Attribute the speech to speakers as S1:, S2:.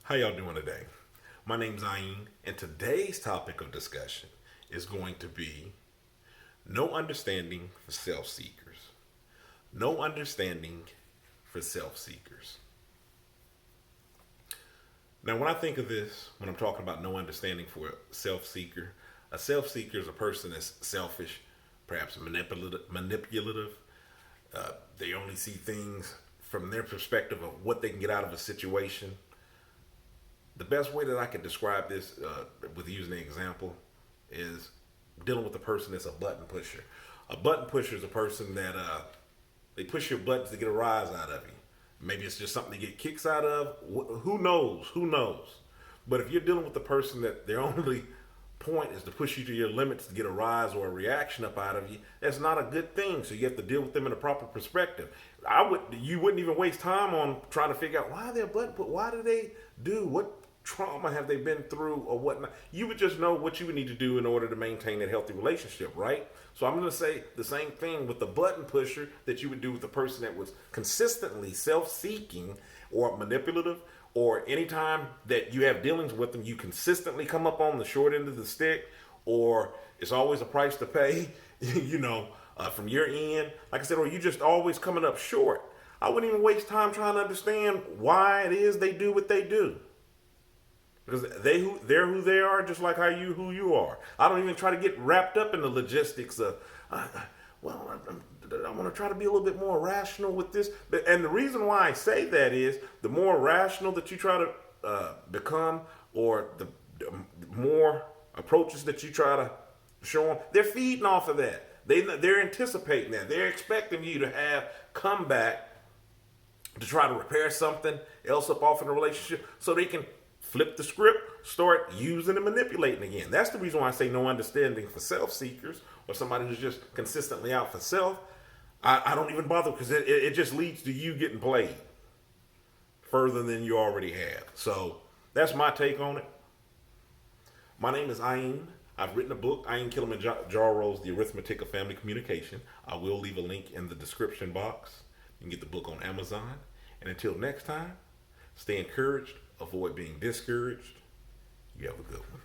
S1: How y'all doing today? My name's Ayin, and today's topic of discussion is going to be no understanding for self seekers. No understanding for self seekers. Now, when I think of this, when I'm talking about no understanding for a self seeker is a person that's selfish, perhaps manipulative. They only see things from their perspective of what they can get out of a situation. The best way that I can describe this with using an example is dealing with a person that's a button pusher. A button pusher is a person that they push your buttons to get a rise out of you. Maybe it's just something to get kicks out of. Who knows? Who knows? But if you're dealing with a person that their only point is to push you to your limits to get a rise or a reaction up out of you, that's not a good thing. So you have to deal with them in a proper perspective. You wouldn't even waste time on trying to figure out why they're button, but why do they do what trauma have they been through or whatnot. You would just know what you would need to do in order to maintain that healthy relationship, right? So I'm going to say the same thing with the button pusher that you would do with the person that was consistently self-seeking or manipulative, or anytime that you have dealings with them, you consistently come up on the short end of the stick, or it's always a price to pay, from your end. Like I said, or you just always coming up short. I wouldn't even waste time trying to understand why it is they do what they do. Because they're who they are, just like who you are. I don't even try to get wrapped up in the logistics of, I want to try to be a little bit more rational with this. And the reason why I say that is the more rational that you try to become, or the more approaches that you try to show them, they're feeding off of that. They're anticipating that. They're expecting you to have come back to try to repair something else up off in the relationship so they can flip the script, start using and manipulating again. That's the reason why I say no understanding for self-seekers or somebody who's just consistently out for self. I don't even bother, because it just leads to you getting played further than you already have. So that's my take on it. My name is Ayin. I've written a book, Ayin Kilimanjaro's The Arithmetic of Family Communication. I will leave a link in the description box. You can get the book on Amazon. And until next time, stay encouraged. Avoid being discouraged. You have a good one.